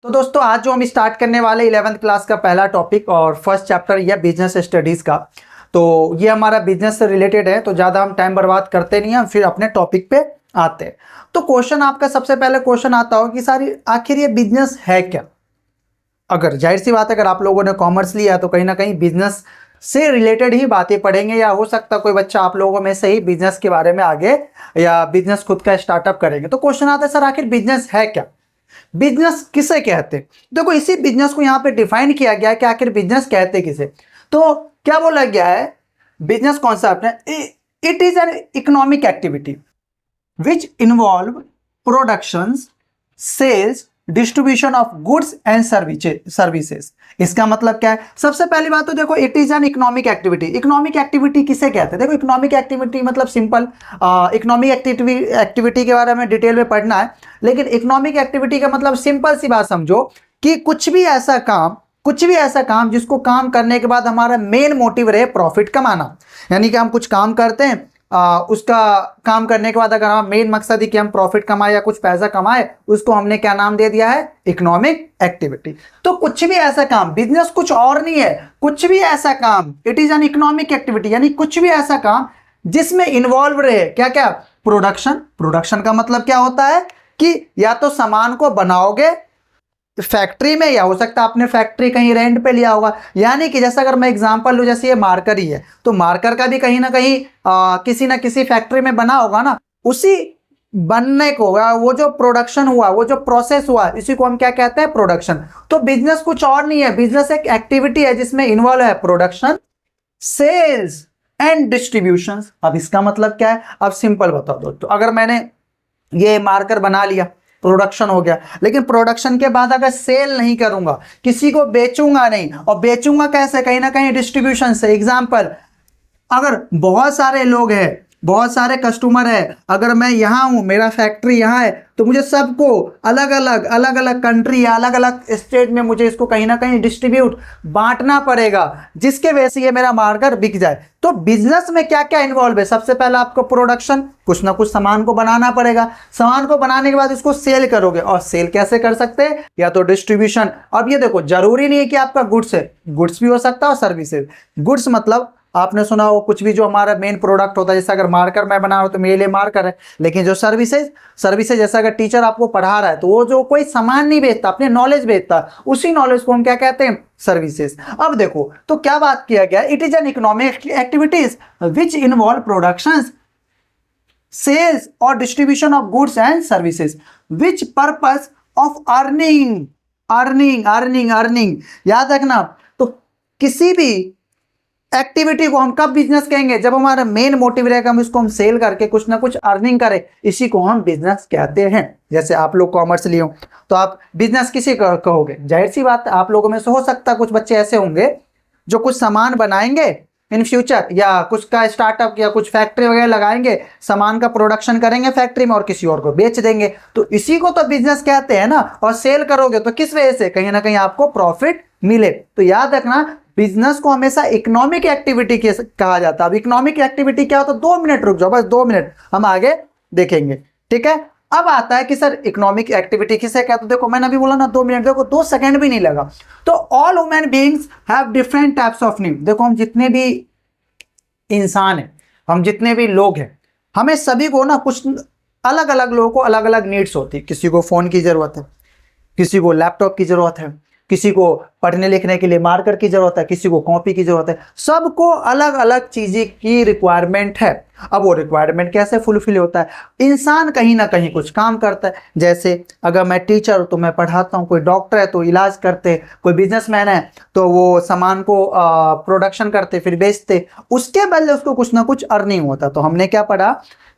तो दोस्तों आज जो हम स्टार्ट करने वाले 11th क्लास का पहला टॉपिक और फर्स्ट चैप्टर यह बिजनेस स्टडीज का। तो ये हमारा बिजनेस से रिलेटेड है, तो ज़्यादा हम टाइम बर्बाद करते नहीं हैं, फिर अपने टॉपिक पे आते हैं। तो क्वेश्चन आपका सबसे पहले क्वेश्चन आता हो कि सारी आखिर ये बिजनेस है क्या। अगर जाहिर सी बात है, अगर आप लोगों ने कॉमर्स लिया है तो कहीं ना कहीं बिजनेस से रिलेटेड ही बातें पढ़ेंगे, या हो सकता है कोई बच्चा आप लोगों में से ही बिजनेस के बारे में आगे या बिजनेस खुद का स्टार्टअप करेंगे। तो क्वेश्चन आता है सर आखिर बिजनेस है क्या, बिजनेस किसे कहते हैं। देखो इसी बिजनेस को यहाँ पे डिफाइन किया गया है कि आखिर बिजनेस कहते किसे। तो क्या बोला गया है, बिजनेस कॉन्सेप्ट है, it is an economic activity which involve productions, sales, distribution of goods and services. इसका मतलब क्या है, सबसे पहली बात तो देखो it is an economic activity. Economic activity किसे कहते हैं, देखो इकोनॉमिक एक्टिविटी मतलब सिंपल, इकोनॉमिक एक्टिविटी के बारे में डिटेल में पढ़ना है, लेकिन इकोनॉमिक एक्टिविटी का मतलब सिंपल सी बात समझो कि कुछ भी ऐसा काम जिसको काम करने के बाद हमारा मेन मोटिव रहे प्रॉफिट कमाना। यानी कि हम कुछ काम करते हैं, उसका काम करने के बाद अगर हम मेन मकसद ही कि हम प्रॉफिट कमाए या कुछ पैसा कमाए, उसको हमने क्या नाम दे दिया है, इकोनॉमिक एक्टिविटी। तो कुछ भी ऐसा काम, बिजनेस कुछ और नहीं है, कुछ भी ऐसा काम, it is an economic activity, यानी कुछ भी ऐसा काम जिसमें इन्वॉल्व रहे क्या क्या, प्रोडक्शन का मतलब क्या होता है कि या तो सामान को बनाओगे फैक्ट्री में, या हो सकता है आपने फैक्ट्री कहीं रेंट पे लिया होगा। यानी कि जैसा अगर मैं एग्जांपल लूं, जैसे ये मार्कर ही है, तो मार्कर का भी कहीं ना कहीं किसी ना किसी फैक्ट्री में बना होगा ना। उसी बनने को, वो जो प्रोडक्शन हुआ, वो जो प्रोसेस हुआ, इसी को हम क्या कहते हैं, प्रोडक्शन। तो बिजनेस कुछ और नहीं है, बिजनेस एक एक्टिविटी है जिसमें इन्वॉल्व है प्रोडक्शन, सेल्स एंड डिस्ट्रीब्यूशन। अब इसका मतलब क्या है, अब सिंपल बताओ दोस्तों, अगर मैंने ये मार्कर बना लिया, प्रोडक्शन हो गया, लेकिन प्रोडक्शन के बाद अगर सेल नहीं करूंगा, किसी को बेचूंगा नहीं, और बेचूंगा कैसे, कहीं ना कहीं डिस्ट्रीब्यूशन से। एग्जांपल, अगर बहुत सारे लोग हैं, बहुत सारे कस्टमर है, अगर मैं यहाँ हूँ, मेरा फैक्ट्री यहाँ है, तो मुझे सबको अलग अलग कंट्री या अलग अलग स्टेट में मुझे इसको कहीं ना कहीं डिस्ट्रीब्यूट बांटना पड़ेगा, जिसके वजह से ये मेरा मार्कर बिक जाए। तो बिजनेस में क्या क्या इन्वॉल्व है, सबसे पहले आपको प्रोडक्शन, कुछ ना कुछ सामान को बनाना पड़ेगा, सामान को बनाने के बाद इसको सेल करोगे, और सेल कैसे कर सकते हैं, या तो डिस्ट्रीब्यूशन। अब ये देखो जरूरी नहीं है कि आपका गुड्स है, गुड्स भी हो सकता है और सर्विसेज। गुड्स मतलब आपने सुना हो कुछ भी जो हमारा मेन प्रोडक्ट होता है, जैसे अगर मार्कर मैं बना रहा हूं तो मेरे लिए मार्कर है, लेकिन जो सर्विसेज जैसा अगर टीचर आपको पढ़ा रहा है, तो वो जो कोई सामान नहीं बेचता, अपने नॉलेज बेचता, उसी नॉलेज को हम क्या कहते हैं, सर्विसेज। अब देखो तो क्या बात किया गया, it is an economic activities which involve production, sales और distribution of goods and services which purpose of earning. याद रखना, तो किसी भी एक्टिविटी को हम कब बिजनेस कहेंगे, जब हमारा मेन मोटिव रहेगा हम इसको हम सेल करके कुछ ना कुछ अर्निंग करें, इसी को हम बिजनेस कहते हैं। जैसे आप लोग कॉमर्स लिए हो तो आप बिजनेस किसी कहोगे, जाहिर सी बात आप लोगों में से हो सकता है कुछ बच्चे ऐसे होंगे जो कुछ सामान बनाएंगे इन फ्यूचर, या कुछ का स्टार्टअप या कुछ फैक्ट्री वगैरह लगाएंगे, सामान का प्रोडक्शन करेंगे फैक्ट्री में और किसी और को बेच देंगे, तो इसी को तो बिजनेस कहते हैं ना। और सेल करोगे तो किस वजह से, कहीं ना कहीं आपको प्रॉफिट मिले। तो याद रखना, बिजनेस को हमेशा इकोनॉमिक एक्टिविटी कहा जाता है। अब इकोनॉमिक एक्टिविटी क्या होता है, 2 मिनट रुक जाओ, बस 2 मिनट, हम आगे देखेंगे, ठीक है। अब आता है कि सर इकोनॉमिक एक्टिविटी किसे कहते हैं। देखो मैंने अभी बोला ना 2 मिनट, देखो 2 सेकंड भी नहीं लगा। तो all human beings have different types of need. देखो हम जितने भी इंसान हैं, हम जितने भी लोग हैं, हमें सभी को ना कुछ अलग अलग लोगों को अलग अलग नीड्स होती है। किसी को फोन की जरूरत है, किसी को लैपटॉप की जरूरत है, किसी को पढ़ने लिखने के लिए मार्कर की जरूरत है, किसी को कॉपी की जरूरत है, सबको अलग अलग चीजें की रिक्वायरमेंट है। अब वो रिक्वायरमेंट कैसे फुलफिल होता है, इंसान कहीं ना कहीं कुछ काम करता है। जैसे अगर मैं टीचर हूं तो मैं पढ़ाता हूँ, कोई डॉक्टर है तो इलाज करते, कोई बिजनेसमैन है तो वो सामान को प्रोडक्शन करते फिर बेचते, उसके बदले उसको कुछ ना कुछ अर्निंग होता। तो हमने क्या पढ़ा,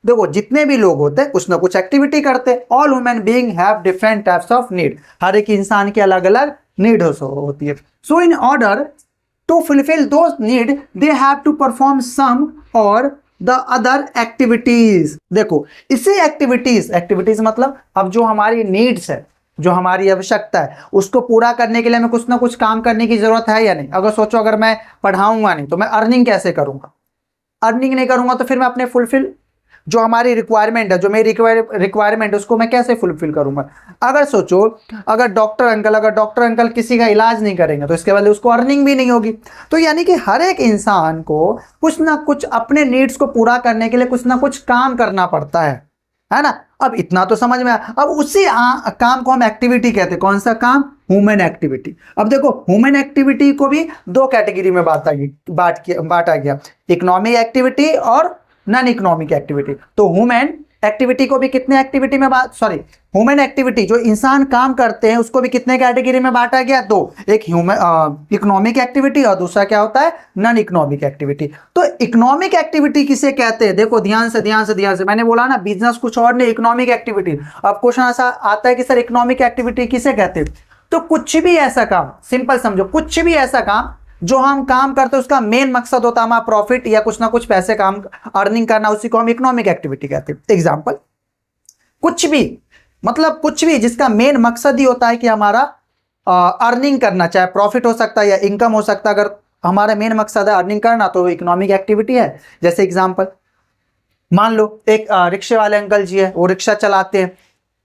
देखो जितने भी लोग होते हैं कुछ ना कुछ एक्टिविटी करते। All human being have different types of need, हर एक इंसान की अलग अलग नीड होती है। So in order to fulfil those need they have to perform some or the other activities. देखो इसी एक्टिविटीज मतलब अब जो हमारी नीड्स है, जो हमारी आवश्यकता है, उसको पूरा करने के लिए हमें कुछ ना कुछ काम करने की जरूरत है या नहीं। अगर सोचो अगर मैं पढ़ाऊंगा नहीं तो मैं अर्निंग कैसे करूंगा, अर्निंग नहीं करूंगा तो फिर मैं अपने जो हमारी रिक्वायरमेंट है, जो मेरी रिक्वायरमेंट है, उसको मैं कैसे फुलफिल करूंगा। अगर सोचो, अगर डॉक्टर अंकल किसी का इलाज नहीं करेंगे तो इसके बदले उसको अर्निंग भी नहीं होगी। तो यानी कि हर एक इंसान को कुछ ना कुछ अपने नीड्स को पूरा करने के लिए कुछ ना कुछ काम करना पड़ता है ना। अब इतना तो समझ में आया। अब उसी काम को हम एक्टिविटी कहते हैं। कौन सा काम? Human activity. अब देखो, ह्यूमन एक्टिविटी को भी दो कैटेगरी में बांटा गया, इकोनॉमिक एक्टिविटी और नॉन इकोनॉमिक एक्टिविटी। तो ह्यूमन एक्टिविटी को भी कितने एक्टिविटी में ह्यूमन एक्टिविटी जो इंसान काम करते हैं उसको भी कितने कैटेगरी में बांटा गया? दो, एक ह्यूमन इकोनॉमिक एक्टिविटी और दूसरा क्या होता है? Non economic activity. तो इकोनॉमिक एक्टिविटी किसे कहते हैं? देखो ध्यान से मैंने बोला ना, बिजनेस कुछ और नहीं, इकोनॉमिक एक्टिविटी। अब क्वेश्चन ऐसा आता है कि सर इकोनॉमिक एक्टिविटी किसे कहते हैं? तो कुछ भी ऐसा काम, सिंपल समझो, कुछ भी ऐसा काम जो हम काम करते हैं उसका मेन मकसद होता है हमारा प्रॉफिट या कुछ ना कुछ पैसे काम अर्निंग करना, उसी को हम इकोनॉमिक एक्टिविटी कहते हैं। एग्जांपल, कुछ भी, मतलब कुछ भी जिसका मेन मकसद ही होता है कि हमारा अर्निंग करना, चाहे प्रॉफिट हो सकता है या इनकम हो सकता है। अगर हमारा मेन मकसद है अर्निंग करना तो इकोनॉमिक एक्टिविटी है। जैसे एग्जांपल, मान लो एक रिक्शे वाले अंकल जी है, वो रिक्शा चलाते हैं,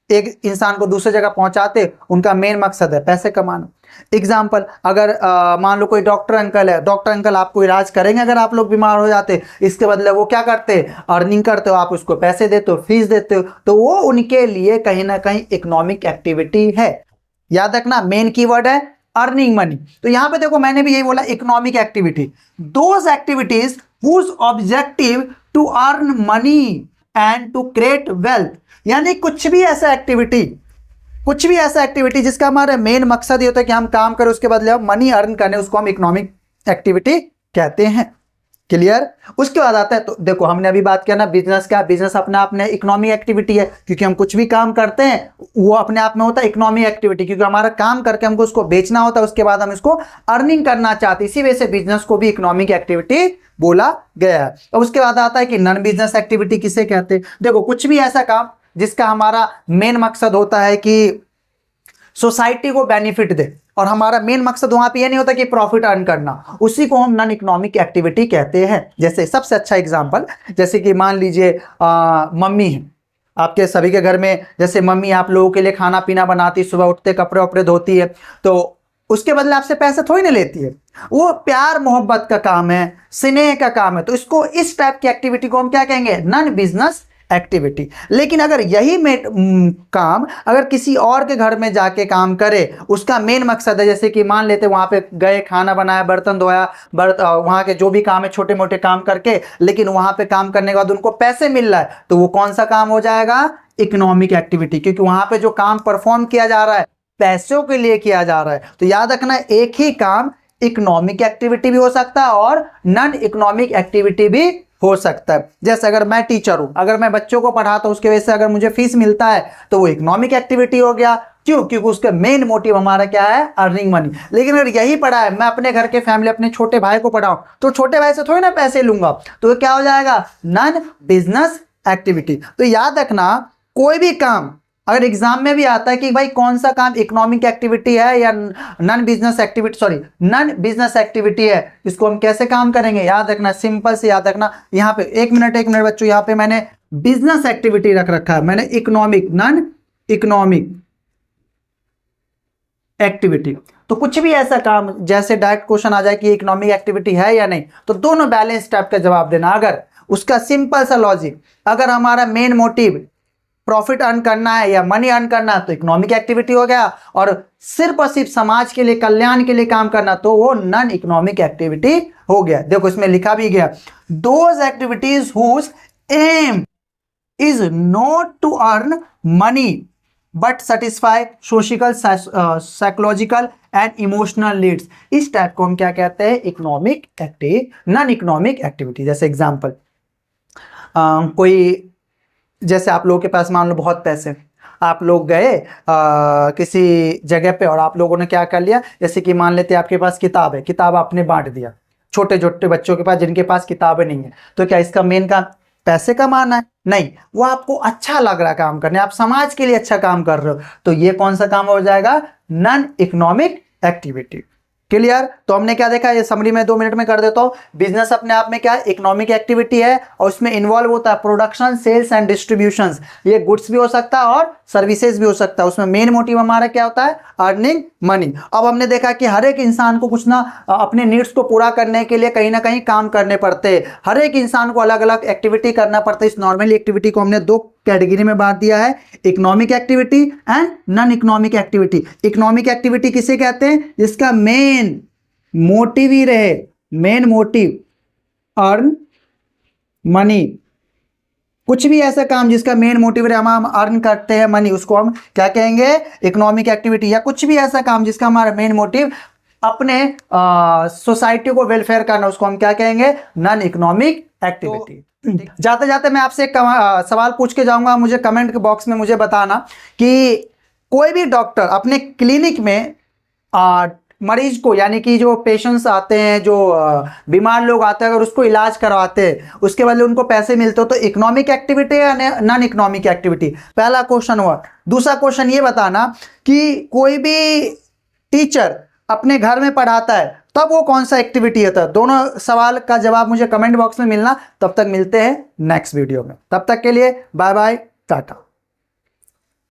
एक इंसान को दूसरी जगह पहुंचाते, उनका मेन मकसद है पैसे कमाना। एग्जाम्पल, अगर मान लो कोई डॉक्टर अंकल है, डॉक्टर अंकल आपको इलाज करेंगे अगर आप लोग बीमार हो जाते, इसके बदले वो क्या करते? अर्निंग करते हो, आप उसको पैसे देते हो, फीस देते हो, तो वो उनके लिए कहीं ना कहीं इकोनॉमिक एक्टिविटी है। याद रखना, मेन कीवर्ड है अर्निंग मनी। तो यहां पे देखो, मैंने भी यही बोला, economic activity, those activities whose objective to earn money and to create wealth. यानी कुछ भी ऐसा एक्टिविटी जिसका हमारा मेन मकसद ये होता है कि हम काम करें, उसके बदले हम मनी अर्न करने, उसको हम इकोनॉमिक एक्टिविटी कहते हैं। क्लियर? उसके बाद आता है, तो देखो हमने अभी बात किया ना, बिजनेस का, बिजनेस अपने आप में इकोनॉमिक एक्टिविटी है, क्योंकि हम कुछ भी काम करते हैं वो अपने आप में होता है इकोनॉमिक एक्टिविटी, क्योंकि हमारा काम करके हमको उसको बेचना होता है, उसके बाद हम इसको अर्निंग करना चाहते हैं। इसी वजह से बिजनेस को भी इकोनॉमिक एक्टिविटी बोला गया है। और उसके बाद आता है कि नॉन बिजनेस एक्टिविटी किसे कहते हैं? देखो, कुछ भी ऐसा काम जिसका हमारा मेन मकसद होता है कि सोसाइटी को बेनिफिट दे, और हमारा मेन मकसद वहां पे ये नहीं होता कि प्रॉफिट अर्न करना, उसी को हम नॉन इकोनॉमिक एक्टिविटी कहते हैं। जैसे सबसे अच्छा एग्जांपल, जैसे कि मान लीजिए मम्मी है आपके सभी के घर में, जैसे मम्मी आप लोगों के लिए खाना पीना बनाती, सुबह उठते कपड़े वपड़े धोती है, तो उसके बदले आपसे पैसे थोड़ी ना लेती है, वो प्यार मोहब्बत का काम है, स्नेह का काम है। तो इसको, इस टाइप की एक्टिविटी को हम क्या कहेंगे? Non business activity. लेकिन अगर यही काम अगर किसी और के घर में जाके काम करे, उसका मेन मकसद है, जैसे कि मान लेते वहां पे गए, खाना बनाया, बर्तन धोया, वहां के जो भी काम है छोटे मोटे काम करके, लेकिन वहां पे काम करने के बाद उनको पैसे मिल रहा है, तो वो कौन सा काम हो जाएगा? इकोनॉमिक एक्टिविटी, क्योंकि वहां पे जो काम परफॉर्म किया जा रहा है पैसों के लिए किया जा रहा है। तो याद रखना, एक ही काम इकोनॉमिक एक्टिविटी भी हो सकता है और नॉन इकोनॉमिक एक्टिविटी भी हो सकता है। जैसे अगर मैं टीचर हूं, अगर मैं बच्चों को पढ़ाता हूं, उसके वजह से अगर मुझे फीस मिलता है तो वो इकोनॉमिक एक्टिविटी हो गया। क्यों? क्योंकि उसका मेन मोटिव हमारा क्या है? Earning money. लेकिन अगर यही पढ़ा है, मैं अपने घर के फैमिली, अपने छोटे भाई को पढ़ाऊं, तो छोटे भाई से थोड़ी ना पैसे लूंगा, तो क्या हो जाएगा? Non business activity. तो याद रखना, कोई भी काम अगर एग्जाम में भी आता है कि भाई कौन सा काम इकोनॉमिक एक्टिविटी है या नॉन बिजनेस एक्टिविटी है, इसको हम कैसे काम करेंगे? याद रखना, सिंपल से याद रखना। यहाँ पे एक मिनट बच्चों, यहाँ पे मैंने बिजनेस एक्टिविटी रख रखा है, मैंने इकोनॉमिक, नॉन इकोनॉमिक एक्टिविटी। तो कुछ भी ऐसा काम, जैसे डायरेक्ट क्वेश्चन आ जाए कि इकोनॉमिक एक्टिविटी है या नहीं, तो दोनों बैलेंस टाइप का जवाब देना। अगर उसका सिंपल सा लॉजिक, अगर हमारा मेन मोटिव प्रॉफिट अर्न करना है या मनी अर्न करना है तो इकोनॉमिक एक्टिविटी हो गया, और सिर्फ और सिर्फ समाज के लिए, कल्याण के लिए काम करना तो वो नॉन इकोनॉमिक एक्टिविटी हो गया। देखो इसमें लिखा भी गया, those activities whose aim is not to earn money but satisfy social, psychological and emotional needs. इस टाइप को हम क्या कहते हैं? Economic non economic activity. जैसे एग्जांपल, कोई, जैसे आप लोगों के पास मान लो बहुत पैसे, आप लोग गए किसी जगह पे और आप लोगों ने क्या कर लिया, जैसे कि मान लेते आपके पास किताब है, किताब आपने बांट दिया छोटे छोटे बच्चों के पास जिनके पास किताबें नहीं है। तो क्या इसका मेन काम पैसे कमाना है? नहीं, वो आपको अच्छा लग रहा काम करने, आप समाज के लिए अच्छा काम कर रहे हो, तो ये कौन सा काम हो जाएगा? Non economic activity. क्लियर। तो हमने क्या देखा, ये समरी में 2 मिनट में कर देता हूं। बिजनेस अपने आप में क्या है, इकोनॉमिक एक्टिविटी है और उसमें इन्वॉल्व होता है प्रोडक्शन, सेल्स एंड डिस्ट्रीब्यूशन। ये गुड्स भी हो सकता है और सर्विसेज भी हो सकता है। उसमें मेन मोटिव हमारा क्या होता है, अर्निंग मनी। अब हमने देखा कि हर एक इंसान को कुछ ना अपने नीड्स को पूरा करने के लिए कहीं ना कहीं काम करने पड़ते हैं। हर एक इंसान को अलग अलग एक्टिविटी करना पड़ता है। इस नॉर्मली एक्टिविटी को हमने 2 कैटेगरी में बांट दिया है, economic activity and non economic activity. Economic activity किसे कहते हैं, जिसका मेन मोटिव ही रहे, मेन मोटिव अर्न मनी। कुछ भी ऐसा काम जिसका मेन मोटिव रहे, हम अर्न करते हैं मनी, उसको हम क्या कहेंगे, इकोनॉमिक एक्टिविटी। या कुछ भी ऐसा काम जिसका हमारा मेन मोटिव अपने सोसाइटी को वेलफेयर करना, उसको हम क्या कहेंगे, नॉन इकोनॉमिक एक्टिविटी। जाते जाते मैं आपसे एक सवाल पूछ के जाऊंगा, मुझे कमेंट बॉक्स में मुझे बताना कि कोई भी डॉक्टर अपने क्लिनिक में मरीज को, यानी कि जो पेशेंट्स आते हैं, जो बीमार लोग आते हैं, अगर उसको इलाज करवाते हैं, उसके बदले उनको पैसे मिलते हो, तो इकोनॉमिक एक्टिविटी है या नॉन इकोनॉमिक एक्टिविटी, पहला क्वेश्चन हुआ। दूसरा क्वेश्चन ये बताना कि कोई भी टीचर अपने घर में पढ़ाता है तब वो कौन सा एक्टिविटी होता है। दोनों सवाल का जवाब मुझे कमेंट बॉक्स में मिलना। तब तक मिलते हैं नेक्स्ट वीडियो में, तब तक के लिए बाय बाय, टाटा।